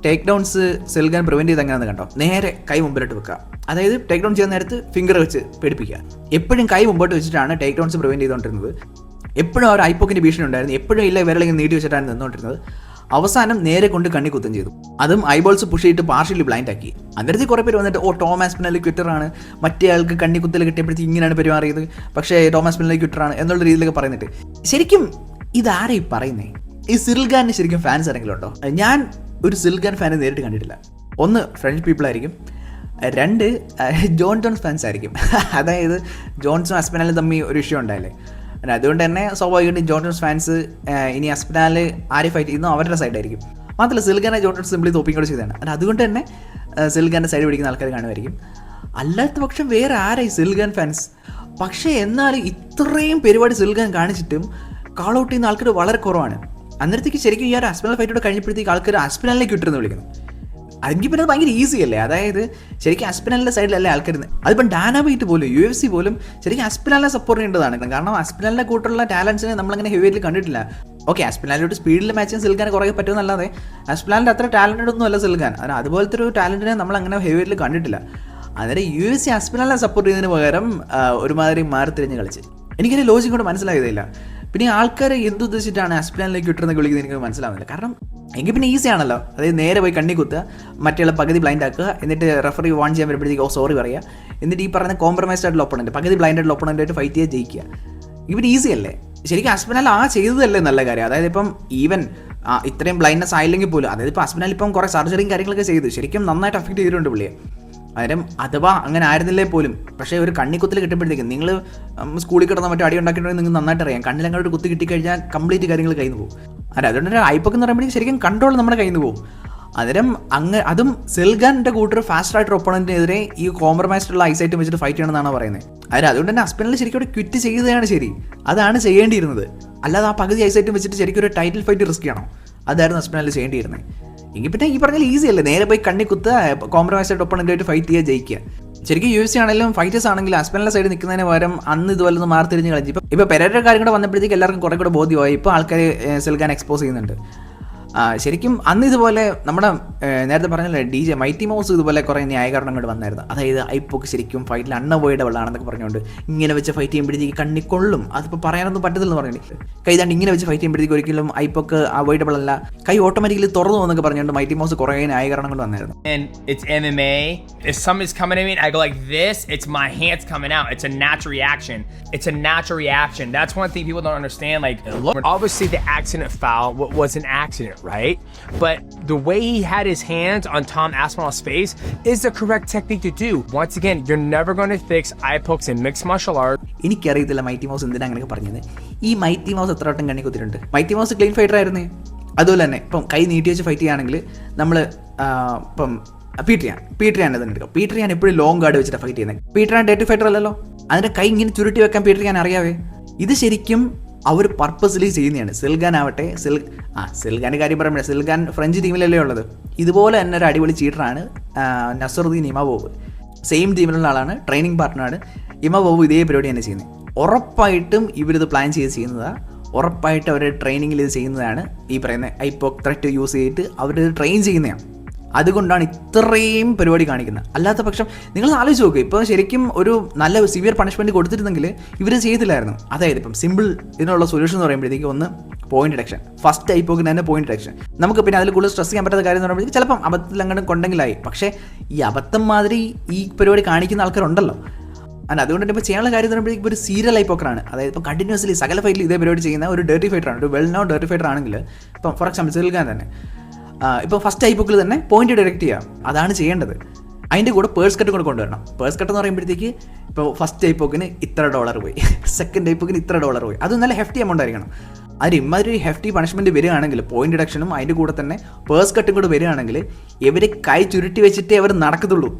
ടേക്ക് ഡൗൺസ് സെൽഗാൻ പ്രിവെൻറ്റ് ചെയ്ത് എങ്ങനെയാണെന്ന് കണ്ടോ. നേരെ കൈ മുമ്പിലോട്ട് വെക്കുക, അതായത് ടേക്ക് ഡൗൺ ചെയ്യുന്ന നേരത്ത് ഫിംഗർ വെച്ച് പേടിപ്പിക്കുക. എപ്പോഴും കൈ മുമ്പോട്ട് വെച്ചിട്ടാണ് ടേക്ക് ഡൗൺസ് പ്രിവെൻറ്റ് ചെയ്തുകൊണ്ടിരുന്നത്. എപ്പോഴും ഒരു ഐപോക്കിൻ്റെ ഭീഷണി ഉണ്ടായിരുന്നു, എപ്പോഴും ഇല്ല വിരലിങ്ങനെ നീട്ടി വെച്ചിട്ടാണ് നിന്നുകൊണ്ടിരുന്നത്. അവസാനം നേരെ കൊണ്ട് കണ്ണി കുത്തം ചെയ്തു, അതും ഐബോൾസ് പുഷ് ചെയ്തിട്ട് പാർഷ്യലി ബ്ലൈൻഡ് ആക്കി. അന്നേരത്തിൽ കുറേ പേര് വന്നിട്ട് ടോമസ് പിന്നലി ക്വിറ്ററാണ്, മറ്റേ ആൾക്ക് കണ്ണി കുത്തൽ കിട്ടിയപ്പോഴത്തേക്ക് ഇങ്ങനെയാണ് പെരുമാറിയത്, പക്ഷേ ടോമസ് പിന്നലി ക്വിറ്ററാണ് എന്നുള്ള രീതിയിലൊക്കെ പറയുന്നിട്ട് ശരിക്കും ഇതാരെയും പറയുന്നേ? ഈ സിൽഗാനിന് ശരിക്കും ഫാൻസ് ആരെങ്കിലും ഉണ്ടോ? ഞാൻ ഒരു സിൽഗാൻ ഫാനെ നേരിട്ട് കണ്ടിട്ടില്ല. ഒന്ന് ഫ്രഞ്ച് പീപ്പിൾ ആയിരിക്കും, രണ്ട് ജോൺസൺ ഫാൻസ് ആയിരിക്കും. അതായത് ജോൺസൺ അസ്പെനാലും തമ്മിൽ ഒരു ഇഷ്യൂ ഉണ്ടായില്ലേ, അതുകൊണ്ട് തന്നെ സ്വാഭാവികമായിട്ടും ജോൺസൺ ഫാൻസ് ഇനി അസ്പെനാൽ ആരെ ഫൈറ്റ് ചെയ്യുന്നു അവരുടെ സൈഡായിരിക്കും. മാത്രമല്ല സിൽഗാനെ ജോൺസൺ സിംപ്ലി തോപ്പിക്കൂടെ ചെയ്തതാണ്. അതുകൊണ്ട് തന്നെ സിൽഗാൻ്റെ സൈഡ് പിടിക്കുന്ന ആൾക്കാർ കാണുമായിരിക്കും. അല്ലാത്ത പക്ഷം വേറെ ആരായി സിൽഗാൻ ഫാൻസ്? പക്ഷേ എന്നാൽ ഇത്രയും പരിപാടി സിൽഗാൻ കാണിച്ചിട്ടും കാൾ ഔട്ട് ചെയ്യുന്ന ആൾക്കാർ വളരെ കുറവാണ്. അന്നേരത്തേക്ക് ശരിക്കും ഈ ഒരു അസ്പെനാൽ ഫൈറ്റോട് കഴിഞ്ഞപ്പോഴത്തേക്ക് ആൾക്കാർ അസ്പെനാലിലേക്ക് കിട്ടുമെന്ന് വിളിക്കുന്നു. അതെങ്കിൽ പിന്നെ അത് ഭയങ്കര ഈസി അല്ലേ? അതായത് ശരിക്കും അസ്പെനാലിൻ്റെ സൈഡിലല്ലേ ആൾക്കാർ. അതിപ്പം ഡാന വൈറ്റ് പോലും UFC പോലും ശരിക്കും അസ്പെനാലിനെ സപ്പോർട്ട് ചെയ്യേണ്ടതാണ്. കാരണം അസ്പെനാലിൻ്റെ കൂട്ടുള്ള ടാലൻസിനെ നമ്മളങ്ങനെ ഹെവി വെയിറ്റിൽ കണ്ടിട്ടില്ല. ഓക്കെ, അസ്പെനാലിലോട്ട് സ്പീഡിൽ മാച്ചിങ് സിൽഗാൻ കുറേ പറ്റുമെന്നല്ലാതെ അസ്പെനാലിൻ്റെ അത്ര ടാലൻറ്റഡ് ഒന്നും അല്ല സിൽഗാൻ. അതുപോലത്തെ ഒരു ടാലൻറ്റിനെ നമ്മളങ്ങനെ ഹെവി വെയിറ്റിൽ കണ്ടിട്ടില്ല. അന്നേരം UFC അസ്പെനാലിനെ സപ്പോർട്ട് ചെയ്യുന്നതിന് പകരം ഒരുമാതിരി മാറിത്തിരിഞ്ഞ് കളിച്ച് എനിക്കതിൻ്റെ ലോജിക് കൊണ്ട് മനസ്സിലായതില്ല. പിന്നെ ആൾക്കാരെ എന്തുദ്ദേശിച്ചിട്ടാണ് അസ്പെനാലിലേക്ക് കിട്ടുന്നതൊക്കെ വിളിക്കുന്നത് എനിക്ക് മനസ്സിലാവുന്നില്ല. കാരണം എങ്കിൽ പിന്നെ ഈസി ആണല്ലോ, അതായത് നേരെ പോയി കണ്ണി കുത്തുക, മറ്റുള്ള പകുതി ബ്ലൈൻഡ് ആക്കുക, എന്നിട്ട് റെഫറി വാൺ ചെയ്യാൻ വരുമ്പോഴത്തേക്ക് സോറി പറയുക, എന്നിട്ട് ഈ പറയുന്ന കോംപ്രമൈസ്ഡ് ആയിട്ടുള്ള ഒപ്പണൻറ്റ് പകുതി ബ്ലൈൻഡ് ഒപ്പണൻറ്റായിട്ട് ഫൈറ്റ് ചെയ്യാൻ ജയിക്കുക. ഇവൻ ഈസി അല്ലേ? ശരിക്കും അസ്പെനാൽ ചെയ്തതല്ലേ നല്ല കാര്യം. അതായത് ഇപ്പം ഈവൻ ഇത്രയും ബ്ലൈൻഡ്നെസ് ആയില്ലെങ്കിൽ പോലും, അതായത് ഇപ്പോൾ അസ്പെനാൽ ഇപ്പം കുറേ സർജറിയും കാര്യങ്ങളൊക്കെ ചെയ്തു, ശരിക്കും നന്നായിട്ട് അഫക്റ്റ് ചെയ്തിട്ടുണ്ട് പുള്ളിയെ. അന്നേരം അഥവാ അങ്ങനെ ആയിരുന്നില്ലേ പോലും, പക്ഷേ ഒരു കണ്ണിക്കുത്തിൽ കിട്ടുമ്പോഴത്തേക്കും നിങ്ങൾ സ്കൂളിൽ കിടന്ന മറ്റേ അടി ഉണ്ടാക്കിയിട്ടുണ്ടെങ്കിൽ നിങ്ങൾക്ക് നന്നായിട്ട് അറിയാം, കണ്ണിലങ്ങോട്ട് കുത്തി കിട്ടിക്കഴിഞ്ഞാൽ കംപ്ലീറ്റ് കാര്യങ്ങൾ കയ്യിൽ നിന്ന് പോകും. അതുകൊണ്ട് തന്നെ ഐപ്പൊക്കെ എന്ന് പറയുമ്പോഴേക്കും ശരിക്കും കൺട്രോൾ നമ്മുടെ കയ്യിൽ നിന്ന് പോകും. അന്നേരം അതും സിൽഗാൻ്റെ കൂട്ടർ ഫാസ്റ്റ് ആയിട്ട് ഒപ്പണൻറ്റിനെതിരെ ഈ കോംപ്രമൈസ്ഡുള്ള ഐസൈറ്റ് വെച്ചിട്ട് ഫൈറ്റ് ചെയ്യണമെന്നാണ് പറയുന്നത്. അതുകൊണ്ട് തന്നെ അസ്പെനാലിൽ ശരിക്കും അവിടെ ക്വിറ്റ് ചെയ്തതാണ് ശരി, അതാണ് ചെയ്യേണ്ടിയിരുന്നത്. അല്ലാതെ ആ പകുതി ഐസൈറ്റും വെച്ചിട്ട് ശരിക്കും ഒരു ടൈറ്റിൽ ഫൈറ്റ് റിസ്ക് ചെയ്യണം, അതായിരുന്നു അസ്പെനാലിൽ ചെയ്യേണ്ടിയിരുന്നത്. എങ്കിൽ പിന്നെ ഈ പറഞ്ഞാൽ ഈസി അല്ലേ, നേരെ പോയി കണ്ണി കുത്തുക, കോംപ്രമൈസ്ഡ് ഒപ്പണൻറ്റായിട്ട് ഫൈറ്റ് ചെയ്യുക, ജയിക്കുക. ശരിക്കും UFC ആണെങ്കിലും ഫൈറ്റേഴ്സ് ആണെങ്കിലും അസ്പെനാലിൻ്റെ സൈഡ് നിൽക്കുന്നതിന് പകരം അന്ന് ഇതുപോലെ ഒന്ന് മാറിത്തിരിഞ്ഞ് കളിച്ച് ഇപ്പോൾ പെരേരയുടെ കാര്യം കൂടെ വന്നപ്പോഴത്തേക്ക് എല്ലാവർക്കും കുറേ കൂടെ ബോധ്യമായി. ഇപ്പോൾ ആൾക്കാർ സിൽഗാൻ എക്സ്പോസ് ചെയ്യുന്നുണ്ട്. ശരിക്കും അന്ന് ഇതുപോലെ നമ്മുടെ നേരത്തെ പറഞ്ഞല്ലേ DJ മൈറ്റി മൗസ് ഇതുപോലെ കുറേ ന്യായീകരണങ്ങൾ വന്നായിരുന്നു. അതായത് ഐപ്പൊക്കെ ശരിക്കും ഫൈറ്റിൽ അൺഅവോയ്ഡബിൾ ആണെന്നൊക്കെ പറഞ്ഞുകൊണ്ട് ഇങ്ങനെ വെച്ച് ഫൈറ്റ് ചെയ്യുമ്പോഴത്തേക്ക് കണ്ണി കൊള്ളും, അതിപ്പോൾ പറയാനൊന്നും പറ്റത്തില്ലെന്ന് പറഞ്ഞിട്ട് കൈതാണ്ട് ഇങ്ങനെ വെച്ച് ഫൈറ്റ് ചെയ്യുമ്പോഴത്തേക്ക് ഒരിക്കലും ഐപ്പൊക്കെ അവോയ്ഡബിൾ അല്ല, കൈ ഓട്ടോമാറ്റിക്കലി തുറന്നു എന്നൊക്കെ പറഞ്ഞുകൊണ്ട് മൈറ്റി മൗസ് കുറേ ന്യായീകരണങ്ങൾ വന്നായിരുന്നു. It's MMA. If somebody's coming at me and I go like this, it's my hands coming out. It's a natural reaction. It's a natural reaction. That's one thing people don't understand. Like, obviously the accident foul was an accident, right? But the way he had his hands on Tom Aspinall's face is the correct technique to do. Once again, you're never going to fix eye pokes in mixed martial arts. എനിക്കറിയത്തില്ല mighty mouse എന്തിനാ അങ്ങനെയൊക്കെ പറഞ്ഞത്. ഈ mighty mouse എത്ര വട്ടം കണ്ണി കുത്തിയിട്ടുണ്ട്. Mighty mouse clean fighter ആയിരുന്നേ. അതുപോലെ തന്നെ ഇപ്പം കൈ നീട്ടി വെച്ച് ഫൈറ്റ് ചെയ്യുകയാണെങ്കിൽ നമ്മൾ ഇപ്പം പീറ്ററിയാൻ തന്നെ എടുക്കാം. പീറ്ററിയാൻ എപ്പോഴും ലോങ് ഗാർഡ് വെച്ചിട്ട് ഫൈറ്റ് ചെയ്യുന്നത്. പീറ്ററിയാൻ ഡേറ്റ് ഫൈറ്റർ അല്ലല്ലോ, അതിൻ്റെ കൈ ഇങ്ങനെ ചുരുട്ടി വെക്കാൻ പീറ്ററിയാൻ അറിയാവേ. ഇത് ശരിക്കും അവർ പർപ്പസ്ലി ചെയ്യുന്നതാണ്. സിൽഗാൻ ആവട്ടെ, സിൽഗാൻ്റെ കാര്യം പറയുമ്പോൾ സിൽഗാൻ ഫ്രഞ്ച് ടീമിലല്ലേ ഉള്ളത്. ഇതുപോലെ തന്നെ ഒരു അടിപൊളി ചീറ്ററാണ് നസറുദ്ദീൻ ഇമാവോവ്. സെയിം ടീമിലുള്ള ആളാണ്, ട്രെയിനിങ് പാർട്ട്ണറാണ്. ഇമാവോവ് ഇതേ പരിപാടി തന്നെ ചെയ്യുന്നത്. ഉറപ്പായിട്ടും ഇവരിത് പ്ലാൻ ചെയ്ത് ചെയ്യുന്നതാണ്. ഉറപ്പായിട്ട് അവർ ട്രെയിനിങ്ങിൽ ഇത് ചെയ്യുന്നതാണ്. ഈ പറയുന്ന ഐപോക് ത്രെറ്റ് യൂസ് ചെയ്തിട്ട് അവരിത് ട്രെയിൻ ചെയ്യുന്നതാണ്. അതുകൊണ്ടാണ് ഇത്രയും പരിപാടി കാണിക്കുന്നത്. അല്ലാത്ത പക്ഷം നിങ്ങൾ ആലോചിച്ച് നോക്കുക, ഇപ്പോൾ ശരിക്കും ഒരു നല്ല സിവിയർ പണിഷ്മെൻറ്റ് കൊടുത്തിരുന്നെങ്കിൽ ഇവർ ചെയ്തില്ലായിരുന്നു. അതായത് ഇപ്പം സിമ്പിൾ ഇതിനുള്ള സൊല്യൂഷൻ എന്ന് പറയുമ്പോഴത്തേക്ക് ഒന്ന് പോയിന്റ് ഡിഡക്ഷൻ. ഫസ്റ്റ് ഐപ്പോക്കിന് തന്നെ പോയിന്റ് ഡിഡക്ഷൻ. നമുക്ക് പിന്നെ അതിൽ കൂടുതൽ സ്ട്രെസ് ചെയ്യാൻ പറ്റാത്ത കാര്യം എന്ന് പറയുമ്പോഴത്തേക്ക് ചിലപ്പം അബദ്ധത്തിൽ അങ്ങനെ കൊണ്ടെങ്കിലായി. പക്ഷേ ഈ അബദ്ധം മാതിരി ഈ പരിപാടി കാണിക്കുന്ന ആൾക്കാരുണ്ടല്ലോ. അതുകൊണ്ട് തന്നെ ഇപ്പോൾ ചെയ്യാനുള്ള കാര്യം എന്ന് പറയുമ്പോഴേക്കും ഒരു സീരിയൽ ഐപ്പോക്കറാണ്. അതായത് ഇപ്പോൾ കണ്ടിന്യൂസ്ലി സകല ഫൈറ്റിൽ ഇതേ പരിപാടി ചെയ്യുന്ന ഒരു ഡേർട്ടി ഫൈറ്ററാണ്, ഒരു വെൽ നോൺ ഡേർട്ടി ഫൈറ്റർ ആണെങ്കിൽ ഇപ്പം ഫോർ എക്സാമ്പിൾ സിൽഗാൻ തന്നെ ഇപ്പോൾ ഫസ്റ്റ് ഐപ്പോക്കിൽ തന്നെ പോയിന്റ് ഡയറക്റ്റ് ചെയ്യാം. അതാണ് ചെയ്യേണ്ടത്. അതിൻ്റെ കൂടെ പേഴ്സ് കട്ടും കൂടെ കൊണ്ടുവരണം. പേഴ്സ് കട്ട് എന്ന് പറയുമ്പോഴത്തേക്ക് ഇപ്പോൾ ഫസ്റ്റ് ഐപ്പോക്കിന് ഇത്ര $1 പോയി, സെക്കൻഡ് ഐപ്പോക്കിന് ഇത്ര $1 പോയി. അത് നല്ല ഹെഫ്റ്റി എമൗണ്ട് ആയിരിക്കണം. അതിന് ഇമ്മാതിരി ഹെഫ്റ്റി പണിഷ്മെൻറ്റ് വരികയാണെങ്കിൽ പോയിന്റ് ഡിഡക്ഷനും അതിൻ്റെ കൂടെ തന്നെ പേഴ്സ് കട്ടും കൂടെ വരികയാണെങ്കിൽ ഇവർ കൈ ചുരുട്ടി വെച്ചിട്ടേ അവർ നടക്കത്തുള്ളൂ.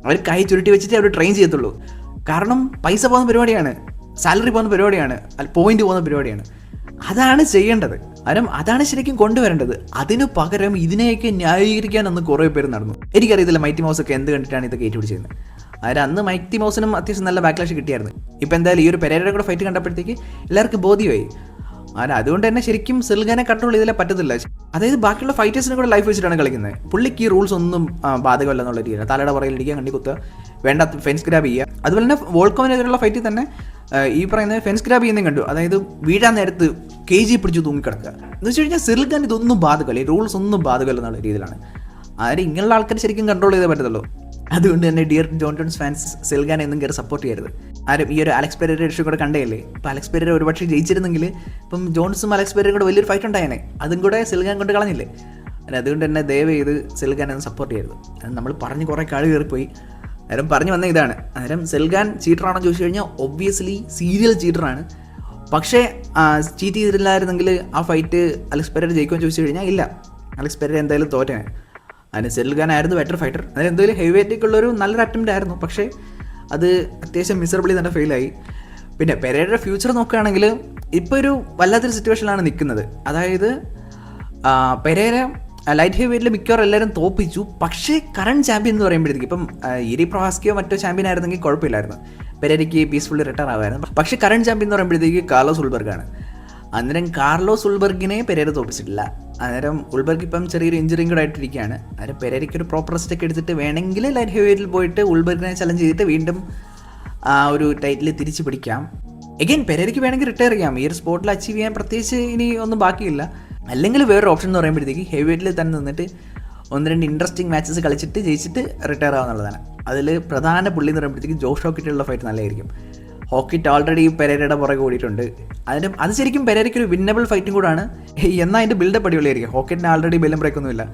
അവർ കൈ ചുരുട്ടി വെച്ചിട്ടേ അവർ ട്രെയിൻ ചെയ്യത്തുള്ളൂ. കാരണം പൈസ പോകുന്ന പരിപാടിയാണ്, സാലറി പോകുന്ന പരിപാടിയാണ്, പോയിന്റ് പോകുന്ന പരിപാടിയാണ്. അതാണ് ചെയ്യേണ്ടത്. അതാണ് ശരിക്കും കൊണ്ടുവരേണ്ടത്. അതിനു പകരം ഇതിനെയൊക്കെ ന്യായീകരിക്കാൻ അന്ന് കുറേ പേര് നടന്നു. എനിക്കറിയത്തില്ല മൈറ്റി മൗസ് ഒക്കെ എന്ത് കണ്ടിട്ടാണ് ഇതൊക്കെ ഏറ്റുപിടിച്ചത്. അന്ന് മൈറ്റി മൗസിനും അത്യാവശ്യം നല്ല ബാക്ക്ലാഷ് കിട്ടിയായിരുന്നു. ഇപ്പം എന്തായാലും ഈ ഒരു പെരേരയുടെ കൂടെ ഫൈറ്റ് കണ്ടപ്പോഴത്തേക്ക് എല്ലാവർക്കും ബോധ്യമായി. അതുകൊണ്ട് തന്നെ ശരിക്കും സിൽഖാനെ കൺട്രോൾ ചെയ്താലേ പറ്റത്തില്ല. അതായത് ബാക്കിയുള്ള ഫൈറ്റേഴ്സിനെ കൂടെ ലൈഫ് വെച്ചിട്ടാണ് കളിക്കുന്നത്. പുള്ളിക്ക് ഈ റൂൾസ് ഒന്നും ബാധകമല്ല എന്നുള്ള രീതിയിൽ തലയുടെ പുറകിൽ ഇടിക്കുക, കണ്ടി കുത്തുക, വേണ്ട ഫെൻസ് ഗ്രാബ് ചെയ്യുക. അതുപോലെ തന്നെ വോൾക്കോവിനെതിരെയുള്ള ഫൈറ്റിൽ തന്നെ ഈ പറയുന്നത് ഫെൻസ് ഗ്രാബ് ചെയ്യുന്നതും കണ്ടു. അതായത് വീഴാൻ നേരത്ത് KG പിടിച്ച് തൂങ്ങിക്കിടക്കുക എന്ന് വെച്ച് കഴിഞ്ഞാൽ സിൽഖാൻ ഇതൊന്നും ബാധകമല്ല, ഈ റൂൾസ് ഒന്നും ബാധകമല്ല എന്നുള്ള രീതിയിലാണ്. ഇങ്ങനെയുള്ള ആൾക്കാർ ശരിക്കും കൺട്രോൾ ചെയ്തേ പറ്റത്തുള്ളൂ. അതുകൊണ്ട് തന്നെ ഡിയർ ജോൺ ജോൺസ് ഫാൻസ് സിൽഖാനെ ഒന്നും കയറി സപ്പോർട്ട് ചെയ്യരുത്. ഈ ഒരു അലക്സ് പെരേര ഇഷ്യൂ കൂടെ കണ്ടേയല്ലേ. ഇപ്പോൾ അലക്സ് പെരേര ഒരുപക്ഷെ ജയിച്ചിരുന്നെങ്കിൽ ഇപ്പം ജോൺസും അലക്സ് പെരേരയും കൂടെ വലിയൊരു ഫൈറ്റ് ഉണ്ടായേനെ. അതും കൂടെ സിൽഖാൻ കൊണ്ട് കളഞ്ഞില്ലേ. അതുകൊണ്ട് തന്നെ ദയവ് ചെയ്ത് സിൽഖാനെ ഒന്നും സപ്പോർട്ട് ചെയ്യരുത്. നമ്മൾ പറഞ്ഞ് കുറേ കളി കയറിപ്പോയി. പറഞ്ഞു വന്ന ഇതാണ്. സിൽഖാൻ ചീറ്ററാണോ ചോദിച്ചു കഴിഞ്ഞാൽ ഒബ്വിയസ്ലി സീരിയൽ ചീറ്ററാണ്. പക്ഷേ ചീറ്റ് ചെയ്തിട്ടില്ലായിരുന്നെങ്കിൽ ആ ഫൈറ്റ് അലക്സ് പെരേര ജയിക്കുമെന്ന് ചോദിച്ചു കഴിഞ്ഞാൽ ഇല്ല, അലക്സ് പെരേര എന്തായാലും തോറ്റേനെ. സിൽഖാൻ ആയിരുന്നു ബെറ്റർ ഫൈറ്റർ. എന്തായാലും ഹെവി വെയിറ്റേക്കുള്ളൊരു നല്ലൊരു അറ്റംപ്റ്റ് ആയിരുന്നു. പക്ഷേ അത് അത്യാവശ്യം മിസറബിളി തന്നെ ഫെയിലായി. പിന്നെ പെരേരയുടെ ഫ്യൂച്ചർ നോക്കുകയാണെങ്കിൽ ഇപ്പോൾ ഒരു വല്ലാത്തൊരു സിറ്റുവേഷനിലാണ് നിൽക്കുന്നത്. അതായത് പെരേര ലൈറ്റ് ഹെവി വെയിറ്റിൽ മിക്കവാറും എല്ലാവരും തോപ്പിച്ചു. പക്ഷേ കറണ്ട് ചാമ്പ്യൻ എന്ന് പറയുമ്പോഴത്തേക്ക് ഇപ്പം ഇരി പ്രവാസ്കിയോ മറ്റോ ചാമ്പ്യൻ ആയിരുന്നെങ്കിൽ കുഴപ്പമില്ലായിരുന്നു, പെരേരയ്ക്ക് പീസ്ഫുള്ളി റിട്ടയർ ആവായിരുന്നു. പക്ഷേ കറണ്ട് ചാമ്പ്യൻ എന്ന് പറയുമ്പോഴത്തേക്ക് കാർലോസ് ഉൾബർഗാണ്. അന്നേരം കാർലോസ് ഉൾബർഗിനെ പെരേര തോപ്പിച്ചിട്ടില്ല. അന്നേരം ഉൾബർഗ് ഇപ്പം ചെറിയൊരു ഇഞ്ചുറിയും കൂടെ ആയിട്ടിരിക്കുകയാണ്. അന്നേരം പെരേരയ്ക്ക് ഒരു പ്രോപ്പർ സ്റ്റെക്ക് എടുത്തിട്ട് വേണമെങ്കിൽ ലൈറ്റ് ഹെവി വെയിറ്റിൽ പോയിട്ട് ഉൾബർഗിനെ ചലഞ്ച് ചെയ്തിട്ട് വീണ്ടും ഒരു ടൈറ്റിൽ തിരിച്ച് പിടിക്കാം. എഗെയിൻ പെരേരയ്ക്ക് വേണമെങ്കിൽ റിട്ടയർ ചെയ്യാം. ഈ ഒരു സ്പോട്ടിൽ അച്ചീവ് ചെയ്യാൻ പ്രത്യേകിച്ച് ഇനി ഒന്നും ബാക്കിയില്ല. അല്ലെങ്കിൽ വേറൊരു ഓപ്ഷൻ എന്ന് പറയുമ്പോഴത്തേക്ക് ഹെവി വെയിറ്റിൽ തന്നെ നിന്നിട്ട് 1-2 ഇൻട്രസ്റ്റിംഗ് മാച്ചസ് കളിച്ചിട്ട് ജയിച്ചിട്ട് റിട്ടയർ ആവുന്നുള്ളതാണ്. അതിൽ പ്രധാന പുള്ളി എന്ന് പറയുമ്പോഴത്തേക്ക് ജോഷ് ഹോക്കിറ്റുള്ള ഫൈറ്റ് നല്ലതായിരിക്കും. ഹോക്കിറ്റ് ഓൾറെഡി പെരേരയുടെ പുറകെ ഓടിയിട്ടുണ്ട്. അത് ശരിക്കും പെരേരയ്ക്ക് ഒരു വിന്നബിൾ ഫൈറ്റും കൂടാണ്. എന്നാൽ അതിൻ്റെ ബിൽഡപ്പ് അടിപൊളിയായിരിക്കും. ഹോക്കിറ്റിന് ആൾറെഡി ബെല്ലും ബ്രേക്കൊന്നുമില്ല.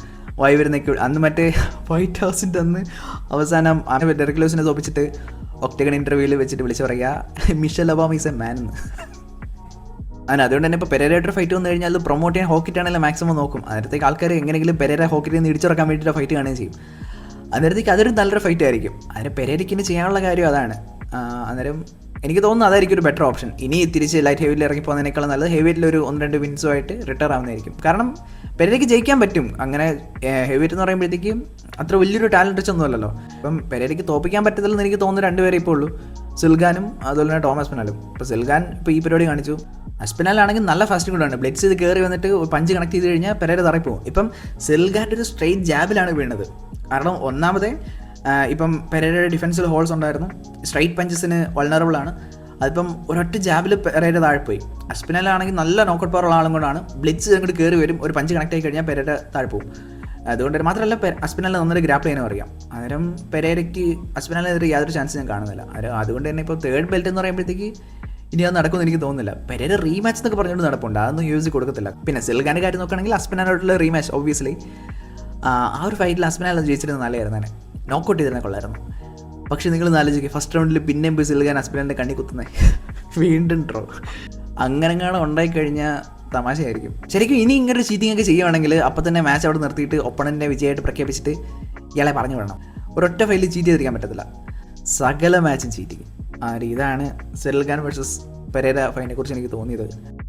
വരുന്നേക്ക് അന്ന് മറ്റേ വൈറ്റ് ഹൗസിൻ്റെ അന്ന് അവസാനം ഡെറിക്ലോസിനെ തോപ്പിച്ചിട്ട് ഒക്ടഗൺ ഇൻ്റർവ്യൂവിൽ വെച്ചിട്ട് വിളിച്ച് പറയുക Mitchel Obama is a man എന്ന്. അതുകൊണ്ട് തന്നെ ഇപ്പോൾ പെരേരയുടെ ഫൈറ്റ് വന്നു കഴിഞ്ഞാൽ അത് പ്രൊമോട്ട് ചെയ്യാൻ ഹോക്കിറ്റാണെങ്കിലും മാക്സിമം നോക്കും. അന്നേരത്തേക്ക് ആൾക്കാർ എങ്ങനെയെങ്കിലും പെരേര ഹോക്കിറ്റിൽ നിന്ന് ഇടിച്ചിറക്കാൻ വേണ്ടിയിട്ട് ഫൈറ്റ് കാണുകയും ചെയ്യും. അന്നേരത്തേക്ക് അതൊരു നല്ലൊരു ഫൈറ്റ് ആയിരിക്കും. അതിന് പെരേരയ്ക്കിന് ചെയ്യാനുള്ള കാര്യം അതാണ്. അന്നേരം എനിക്ക് തോന്നുന്നു അതായിരിക്കും ഒരു ബെറ്റർ ഓപ്ഷൻ. ഇനി തിരിച്ച് ലൈറ്റ് ഹെവിയിൽ ഇറങ്ങി പോകുന്നതിനേക്കാളും നല്ലത് ഹെവി വെയിറ്റിൽ ഒരു 1-2 വിൻസുമായിട്ട് റിട്ടയർ ആവുന്നതായിരിക്കും. കാരണം പെരേരയ്ക്ക് ജയിക്കാൻ പറ്റും. അങ്ങനെ ഹെവി വെയിറ്റ് എന്ന് പറയുമ്പോഴത്തേക്കും അത്ര വലിയൊരു ടാലൻറ്റ് വെച്ചൊന്നും അല്ലല്ലോ. ഇപ്പം പെരേരയ്ക്ക് തോപ്പിക്കാൻ പറ്റത്തില്ലെന്ന് എനിക്ക് തോന്നുന്നു 2 പേരെ ഇപ്പോൾ ഉള്ളൂ, സിൽഖാനും അതുപോലെ തന്നെ ടോം അസ്പിനാലും. ഇപ്പോൾ സിൽഖാൻ ഇപ്പോൾ ഈ പരിപാടി കാണിച്ചു. അസ്പിനാലാണെങ്കിൽ നല്ല ഫാസ്റ്റ് കൂടാണ്. ബ്ലെഡ്സ് ഇത് കയറി വന്നിട്ട് പഞ്ച് കണക്ട് ചെയ്ത് കഴിഞ്ഞാൽ പെരേര തറയിപ്പോവും. ഇപ്പം സിൽഖാൻ്റെ ഒരു സ്ട്രെയിറ്റ് ജാബിലാണ് വീണത്. കാരണം ഒന്നാമതേ ഇപ്പം പെരേരയുടെ ഡിഫൻസിൽ ഹോൾസ് ഉണ്ടായിരുന്നു. സ്ട്രൈറ്റ് പഞ്ചസിന് വൾണറബിളാണ്. അതിപ്പം ഒരൊറ്റ ജാബിൽ പെരേര താഴ്പോയി. അസ്പിനാലാണെങ്കിൽ നല്ല നോക്കൗട്ട് പവറുള്ള ആളും കൊണ്ടാണ് ബ്ലെഡ്സ് അങ്ങോട്ട് കയറി വരും, ഒരു പഞ്ച് കണക്ട് ആയി കഴിഞ്ഞാൽ പെരേര താഴ്പോവും. അതുകൊണ്ട് മാത്രമല്ല അസ്പിനാലിനെ നന്നായി ഗ്രാപ്പിൾ ചെയ്യാനും അറിയാം. അന്നേരം പെരേരയ്ക്ക് അസ്പിനാലിനെതിരെ യാതൊരു ചാൻസ് ഞാൻ കാണുന്നില്ല. അതുകൊണ്ട് തന്നെ ഇപ്പോൾ 3rd ബെൽറ്റ് എന്ന് പറയുമ്പോഴത്തേക്ക് ഇനി അത് നടക്കുമെന്ന് എനിക്ക് തോന്നുന്നില്ല. പെരേര റീമാച്ച് എന്നൊക്കെ പറഞ്ഞുകൊണ്ട് നടപ്പുണ്ട്, അതൊന്നും UFC കൊടുക്കത്തില്ല. പിന്നെ സിൽഖാൻ്റെ കാര്യം നോക്കുകയാണെങ്കിൽ അസ്പിനാലോട്ടുള്ള റീമാച്ച് ഒബ്വിയസ്ലി ആ ഒരു ഫൈറ്റിൽ അസ്പിനാൽ ജയിച്ചിരുന്നത് നല്ലതായിരുന്നു. തന്നെ നോക്കൗട്ട് ചെയ്തിരുന്ന കൊള്ളായിരുന്നു. പക്ഷേ നിങ്ങൾ ആലോചിക്കുക, ഫസ്റ്റ് റൗണ്ടിൽ പിന്നെയും പോയി സിൽഖാൻ അസ്പിനാലിൻ്റെ കണ്ണി കുത്തുന്നത് വീണ്ടും ഡ്രോ. അങ്ങനെങ്ങാനും ഉണ്ടായിക്കഴിഞ്ഞാൽ തമാശയായിരിക്കും ശരിക്കും. ഇനി ഇങ്ങനൊരു ചീറ്റിംഗ് ഒക്കെ ചെയ്യുവാണെങ്കിൽ അപ്പം തന്നെ മാച്ച് അവിടെ നിർത്തിയിട്ട് ഒപ്പണൻറ്റിനെ വിജയമായിട്ട് പ്രഖ്യാപിച്ചിട്ട് ഇയാളെ പറഞ്ഞു വിടണം. ഒരൊറ്റ ഫൈലിൽ ചീറ്റ് ചെയ്തിരിക്കാൻ പറ്റത്തില്ല, സകല മാച്ചും ചീറ്റിങ്. ഇതാണ് സിൽഖാൻ വേഴ്സസ് പെരേര ഫൈറ്റിനെ കുറിച്ച് എനിക്ക് തോന്നിയത്.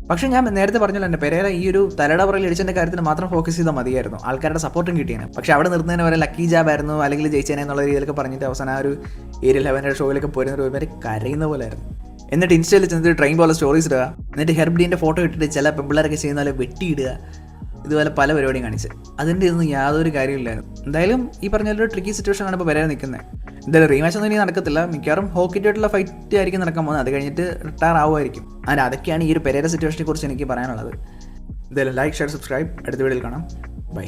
പക്ഷേ ഞാൻ നേരത്തെ പറഞ്ഞല്ലോ, എൻ്റെ പെരേര ഈ ഒരു തലയുടെ പുറകിൽ അടിച്ചതിൻ്റെ കാര്യത്തിൽ മാത്രം ഫോക്കസ് ചെയ്താൽ മതിയായിരുന്നു, ആൾക്കാരുടെ സപ്പോർട്ടും കിട്ടിയേനെ. പക്ഷേ അവിടെ നിർത്തുന്നതിന് വരെ ലക്കി ജാബായിരുന്നു അല്ലെങ്കിൽ ജയിച്ചേനെ എന്നുള്ള രീതിയിലൊക്കെ പറഞ്ഞിട്ട് അവസാനം ആ ഒരു ഏരിയൽ ഹെവൻ്റെ ഷോയിലൊക്കെ പോരുന്ന ഒരു പേര് കരയുന്ന പോലെ ആയിരുന്നു. എന്നിട്ട് ഇൻസ്റ്റയിൽ ചെന്നിട്ട് ട്രെയിൻ പോലെ സ്റ്റോറീസ് ഇടുക, എന്നിട്ട് ഹെർബ്ഡീൻ്റെ ഫോട്ടോ ഇട്ടിട്ട് ചില പെമ്പിള്ളേരൊക്കെ ചെയ്യുന്ന പോലെ വെട്ടിയിടുക, ഇതുപോലെ പല പരിപാടിയും കാണിച്ച് അതിൻ്റെ ഒന്നും യാതൊരു കാര്യമില്ലായിരുന്നു. എന്തായാലും ഈ പറഞ്ഞൊരു ട്രിക്കി സിറ്റുവേഷനാണ് ഇപ്പോൾ പെരേര നിൽക്കുന്നത്. എന്തായാലും റീമാച്ച് ഒന്നും ഇനി നടക്കത്തില്ല, മിക്കവാറും ഹോക്കിറ്റായിട്ടുള്ള ഫൈറ്റ് ആയിരിക്കും നടക്കാൻ പോകുന്നത്. അത് കഴിഞ്ഞിട്ട് റിട്ടയർ ആവുമായിരിക്കും. അതൊക്കെയാണ് ഈ ഒരു പെരേര സിറ്റുവേഷനെ കുറിച്ച് എനിക്ക് പറയാനുള്ളത്. എന്തായാലും ലൈക്ക്, ഷെയർ, സബ്സ്ക്രൈബ്. അടുത്ത വീഡിയോയിൽ കാണാം. ബൈ.